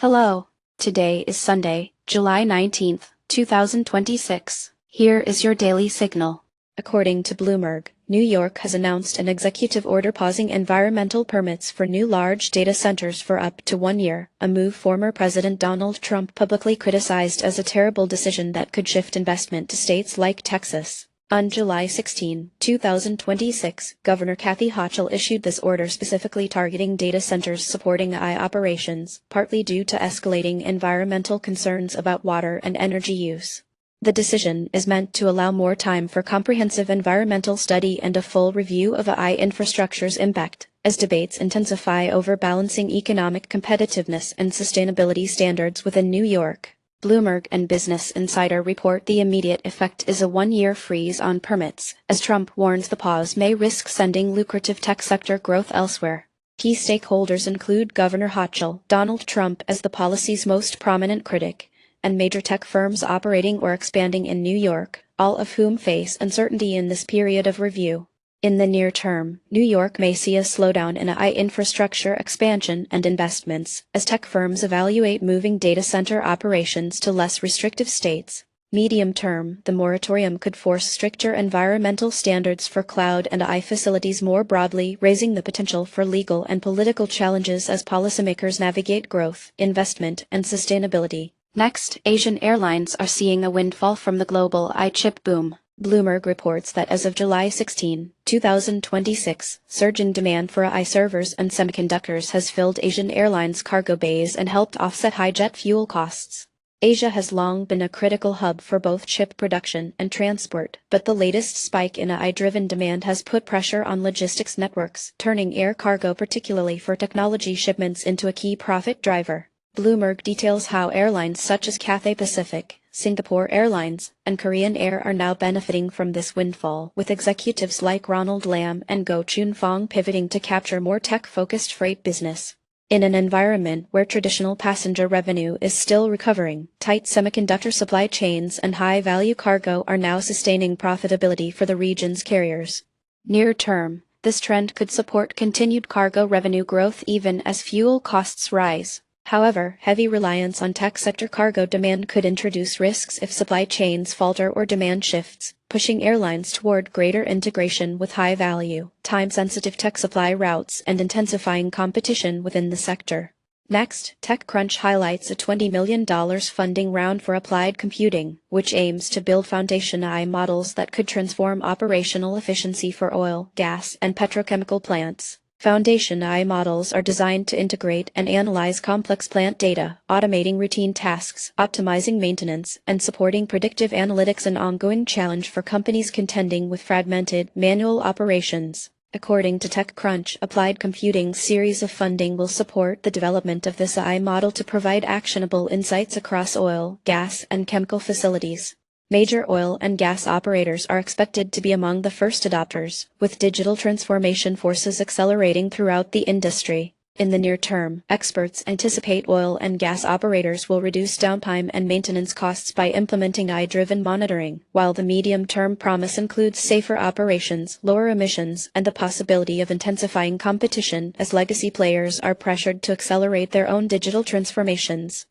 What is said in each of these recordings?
Hello. Today is Sunday, July 19th, 2026. Here is your daily signal. According to Bloomberg, New York has announced an executive order pausing environmental permits for new large data centers for up to 1 year, a move former President Donald Trump publicly criticized as a terrible decision that could shift investment to states like Texas. On July 16, 2026, Governor Kathy Hochul issued this order specifically targeting data centers supporting AI operations, partly due to escalating environmental concerns about water and energy use. The decision is meant to allow more time for comprehensive environmental study and a full review of AI infrastructure's impact, as debates intensify over balancing economic competitiveness and sustainability standards within New York. Bloomberg and Business Insider report the immediate effect is a 1-year freeze on permits, as Trump warns the pause may risk sending lucrative tech sector growth elsewhere. Key stakeholders include Governor Hochul, Donald Trump as the policy's most prominent critic, and major tech firms operating or expanding in New York, all of whom face uncertainty in this period of review. In the near term, New York may see a slowdown in AI infrastructure expansion and investments, as tech firms evaluate moving data center operations to less restrictive states. Medium term, the moratorium could force stricter environmental standards for cloud and AI facilities more broadly, raising the potential for legal and political challenges as policymakers navigate growth, investment, and sustainability. Next, Asian airlines are seeing a windfall from the global AI chip boom. Bloomberg reports that as of July 16, 2026, surging demand for AI servers and semiconductors has filled Asian airlines' cargo bays and helped offset high jet fuel costs. Asia has long been a critical hub for both chip production and transport, but the latest spike in AI-driven demand has put pressure on logistics networks, turning air cargo, particularly for technology shipments, into a key profit driver. Bloomberg details how airlines such as Cathay Pacific, Singapore Airlines, and Korean Air are now benefiting from this windfall, with executives like Ronald Lam and Go Chun-Fong pivoting to capture more tech-focused freight business. In an environment where traditional passenger revenue is still recovering, tight semiconductor supply chains and high-value cargo are now sustaining profitability for the region's carriers. Near term, this trend could support continued cargo revenue growth even as fuel costs rise. However, heavy reliance on tech sector cargo demand could introduce risks if supply chains falter or demand shifts, pushing airlines toward greater integration with high-value, time-sensitive tech supply routes and intensifying competition within the sector. Next, TechCrunch highlights a $20 million funding round for Applied Computing, which aims to build foundation AI models that could transform operational efficiency for oil, gas, and petrochemical plants. Foundation AI models are designed to integrate and analyze complex plant data, automating routine tasks, optimizing maintenance, and supporting predictive analytics, an ongoing challenge for companies contending with fragmented, manual operations. According to TechCrunch, Applied Computing's series of funding will support the development of this AI model to provide actionable insights across oil, gas, and chemical facilities. Major oil and gas operators are expected to be among the first adopters, with digital transformation forces accelerating throughout the industry. In the near term, experts anticipate oil and gas operators will reduce downtime and maintenance costs by implementing AI-driven monitoring, while the medium-term promise includes safer operations, lower emissions, and the possibility of intensifying competition as legacy players are pressured to accelerate their own digital transformations.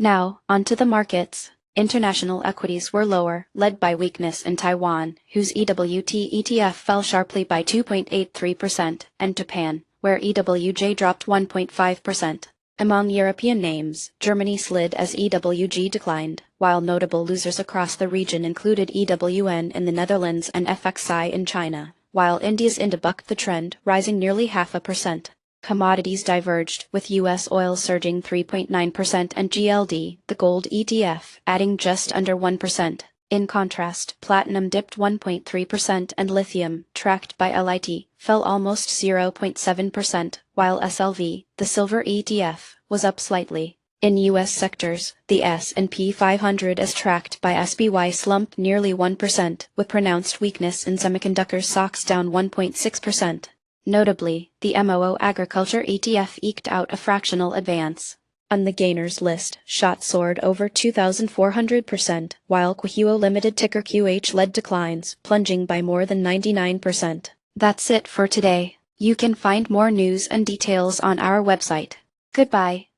Now, onto the markets. International equities were lower, led by weakness in Taiwan, whose EWT ETF fell sharply by 2.83%, and Japan, where EWJ dropped 1.5%. Among European names, Germany slid as EWG declined, while notable losers across the region included EWN in the Netherlands and FXI in China, while India's India bucked the trend, rising nearly 0.5%. Commodities diverged, with U.S. oil surging 3.9% and GLD, the gold ETF, adding just under 1%. In contrast, platinum dipped 1.3% and lithium, tracked by LIT, fell almost 0.7%, while SLV, the silver ETF, was up slightly. In U.S. sectors, the S&P 500 as tracked by SPY slumped nearly 1%, with pronounced weakness in semiconductor stocks down 1.6%. Notably, the MOO Agriculture ETF eked out a fractional advance. On the gainers list, SHOT soared over 2,400%, while QHUO Limited ticker QH led declines, plunging by more than 99%. That's it for today. You can find more news and details on our website. Goodbye.